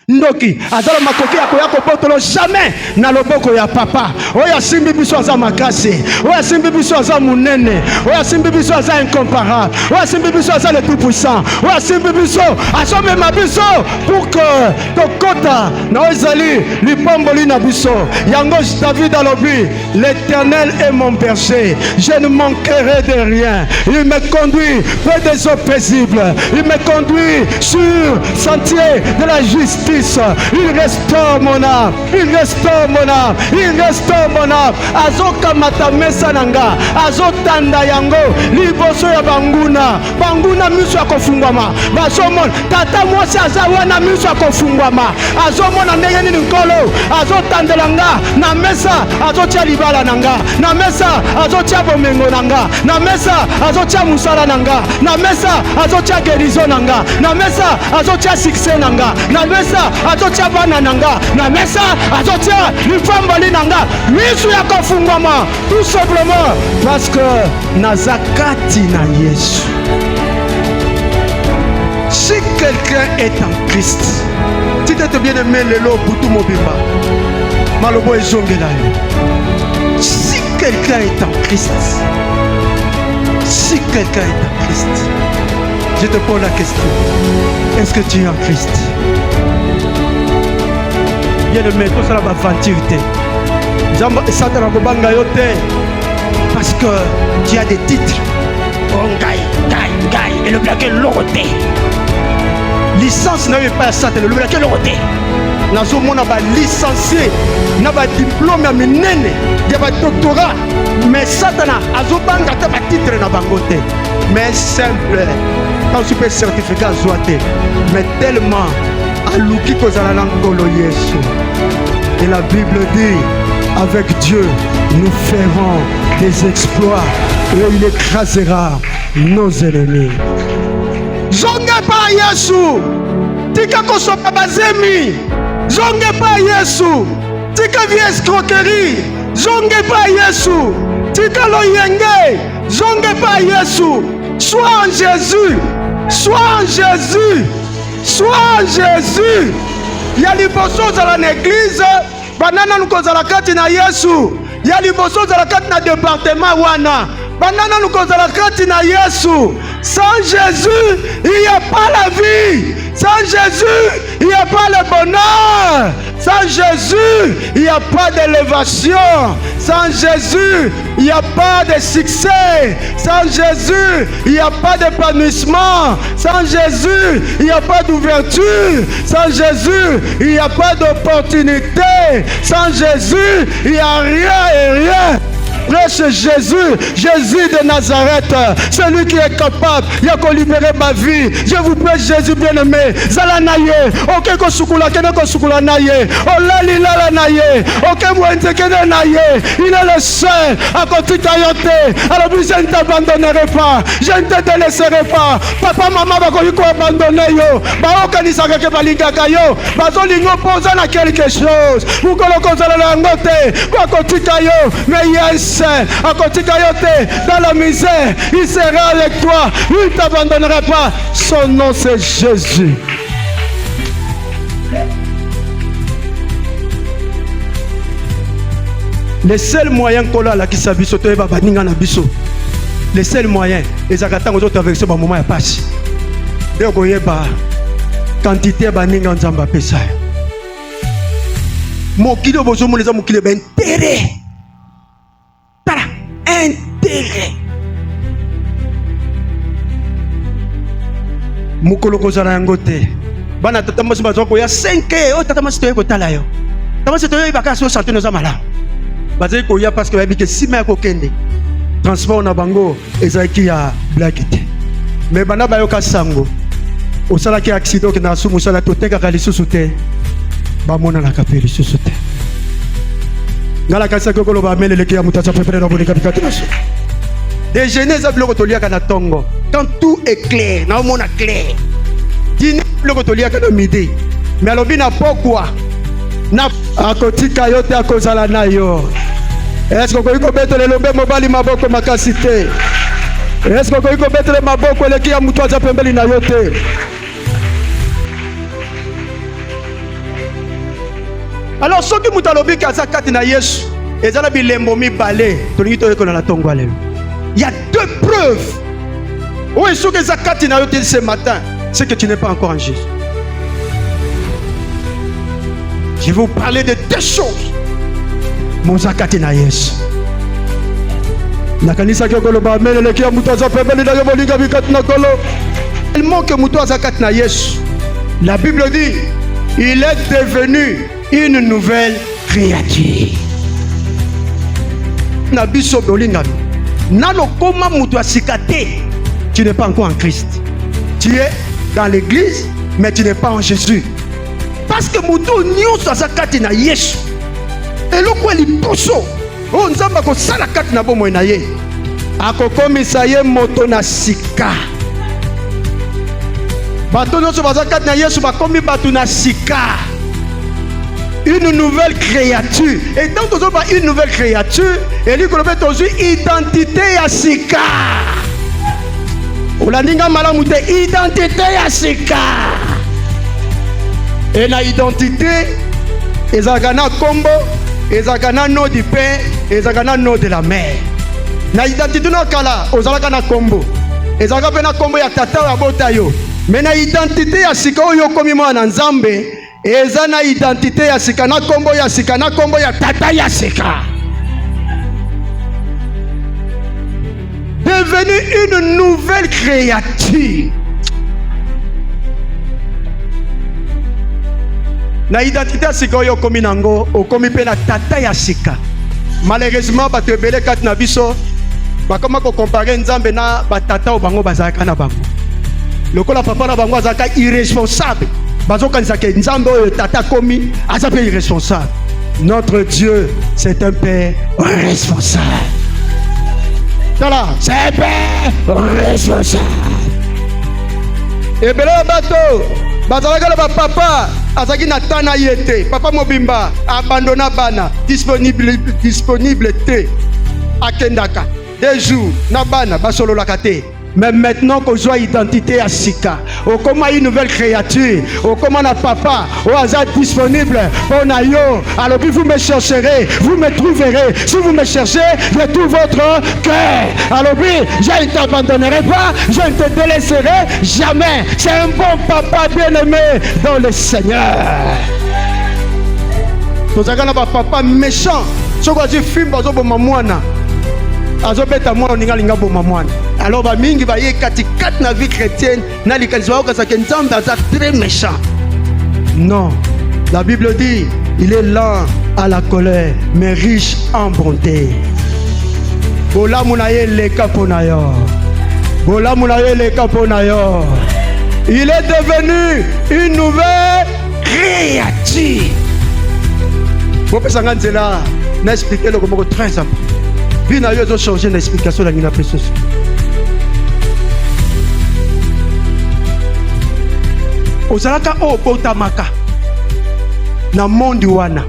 Ndoki azala makoki ya koya kobotolo jamais na loboko ya papa. Oya simbi biso aza makasi. Oya simbi biso aza munene. Oya simbi biso aza incomparable. Oya simbi biso aza le tout puissant. Oya simbi biso asome mabiso pour que tokota na ezali lipomboli na biso. Yango David alobi, l'Éternel est mon berger, je ne manquerai de rien. Il me conduit près des eaux paisibles. Il me conduit sur sentier de la justice. Il restaure mon âme. Il restaure mon âme. Il restaure mon âme. Azoka matamesa nanga. Azotanda yango. Liboso ya banguna. Banguna miso akofungwama. Basomon. Tata mwasi azawana miso akofungwama. Azomona ndenge nini nkolo. Azotandelanga. Na mesa azotia libala nanga. Na mesa azotia bomengo nanga. Na mesa azotia musala nanga. Na mesa azotia guérison nanga. Na mesa azotia succès nanga. Na mesa azotia bana nanga. Na mesa azotia lifamboli nanga. Misu ya kofungwama. Tout simplement parce que nazakati na Yesu. Si quelqu'un est en Christ, si tu es bien aimé lelo butu mobimba malobo ezongelani. Si quelqu'un est en Christ, si quelqu'un est en Christ, je te pose la question, est-ce que tu es en Christ? Bien aimé, tout ça va aventure te. Satan kobanga yo te parce que tu as des titres. Oh ngai et le blague loroté. Licence n'a pas Satan, le blague loroté. Nazo mona ba licencié, na ba diplôme ya minene, ya ba doctorat, mais Satana azobanga ta ba titre na bangote. Mais simple, quand tu peux certificat zoate, mais tellement aluki kozala na ngolo Yesu. Et la Bible dit, avec Dieu, nous ferons des exploits et il écrasera nos ennemis. Zonge pa Yesu, tika kosopa bazemi. Zonge pa Yesu, tika vi escroquerie. Zonge pa Yesu, tika loyenge. Zonge pa Yesu. Sois en Jésus, sois en Jésus, sois en Jésus. Ya liboso za l'église, banana nukozala kati na Yesu. Ya liboso za kati na département wana. Banana nukozala kati na Yesu. Sans Jésus, il n'y a pas la vie. Sans Jésus, il n'y a pas le bonheur. Sans Jésus, il n'y a pas d'élévation. Sans Jésus, il n'y a pas de succès. Sans Jésus, il n'y a pas d'épanouissement. Sans Jésus, il n'y a pas d'ouverture. Sans Jésus, il n'y a pas d'opportunité. Sans Jésus, il n'y a rien et rien. Prêche Jésus, Jésus de Nazareth, celui qui est capable de libérer ma vie. Je vous prêche Jésus bien-aimé. Zala naye, ok kosukula kene kosukula naye, olali lala naye, ok mwenze kene naye. Il est le seul à côté tayote. Alors je ne t'abandonnerai pas, je ne te délaisserai pas. Papa, maman, va ko abandonner yo. Ba okanisaka ke balingaka yo. Bazo lingo posa na quelque chose. Vous kolokozala na ngote, kwa kotika yo, mais yes. À côté de dans la misère, il sera avec toi, il ne t'abandonnera pas. Son nom c'est Jésus. Le seul moyen qui s'abisso, le seul moyen, les agatans aux autres avec ce moment à passe. Dès qu'on y a quantité de nzamba pesa. Mon kilo bozo mon les amours qui les ben intérêt. Intérêt. Mukolo kozala yangote. Bana tata masi bazoko ya 5 o tata masi toye kotala yo. Tata masi toye bakasi o santé noza mala. Bazai ko ya parce que ba bike sima ko kende. Transport na bango ezaki ya blackite. Mais bana ba yo kasango. O sala ki accident ke na sumu sala to teka kali susute. Ba mona na kapeli susute. Ngala kasa kokolo ba mele leki ya mutacha prépare na bonika bikatinaso. Déjeuner za biloko toliaka na tongo. Quand tout est clair, na mona clair. Dîner biloko toliaka na midi. Mais alobi na pokwa. Na akotika yote akozala na yo. Est-ce que koiko betele lombe mobali maboko makasi te? Est-ce que koiko betele maboko leki ya mutacha pembeli na yote? Alors soki mutu alobi ke aza kati na Yesu ezala bilembo mibale tolingi toyekola na tongo lelo. Il y a deux preuves. Oui, soki eza kati na yo te ce matin, c'est que tu n'es pas encore en Jésus. Je vais vous parler de deux choses. Moza kati na Yesu. Nakanisa ke koloba melele ke mutu aza pembeni na yo bolinga bikati na kolo. Tellement que mutu aza kati na Yesu. La Bible dit, il est devenu une nouvelle créature. Nabiso bolinga. Nano koma mutu asikate. Tu n'es pas encore en Christ. Tu es dans l'église, mais tu n'es pas en Jésus. Parce que mutu nyonso aza kati na Yesu. Eloko liposo. Oh nzamba ko sala kati na bomo na ye. Akokomisa ye moto na sika. Bato nyonso baza kati na Yesu bakomi bato na sika. Une nouvelle créature. Et tant que tu as une nouvelle créature, et lui que tu identité à sika. Olandinga malamu te identité à sika. Et la identité, ezagana kombo, ezagana nom du père, ezagana nom de la mère. Na identité no kala, ozalaka na kombo. Ezaka pe na kombo ya tata ya bota yo. Mais na identité ya sika oyo komi mwana nzambe, eza na identité ya sika na kombo ya sika na kombo ya tata ya sika. Devenu une nouvelle créature. Na identité ya sika oyo komi nango, okomi pe na tata ya sika. Malheureusement bato ebele kati na biso bakoma ko comparer nzambe na batata o bango bazalaka na bango. Lokola papa na bango azalaka irresponsable. Bazokanisa ke nzambe oyo tata komi aza pe irresponsable. Notre Dieu, c'est un père responsable. Tala, c'est un père responsable. Ebele bato bazalaka na papa azaki na tana yete. Papa mobimba abandonna bana disponible te akendaka. Des jours na bana basololaka te. Mais maintenant qu'on soit identité à sika, au comment une nouvelle créature, au comment na papa, au hasard disponible pour nayo. Alors puis vous me chercherez, vous me trouverez. Si vous me cherchez de tout votre cœur. Alors puis je ne t'abandonnerai pas, je ne te délaisserai jamais. C'est un bon papa bien-aimé dans le Seigneur. Nous avons un papa méchant. Ce qu'on dit film bazo boma mwana. Azobeta mwana ninga linga boma mwana. Alors ba mingi ba ye kati na vie chrétienne na likanisa ka sa nzambe aza très méchant. Non, la Bible dit, il est lent à la colère mais riche en bonté. Bola munaye le kaponayo. Bola munaye le kaponayo. Il est devenu une nouvelle créature. Vous pouvez s'en là, n'expliquer le comment très simple. Puis n'a eu changer l'explication de la précieuse. Ozalaka o botamaka na monde wana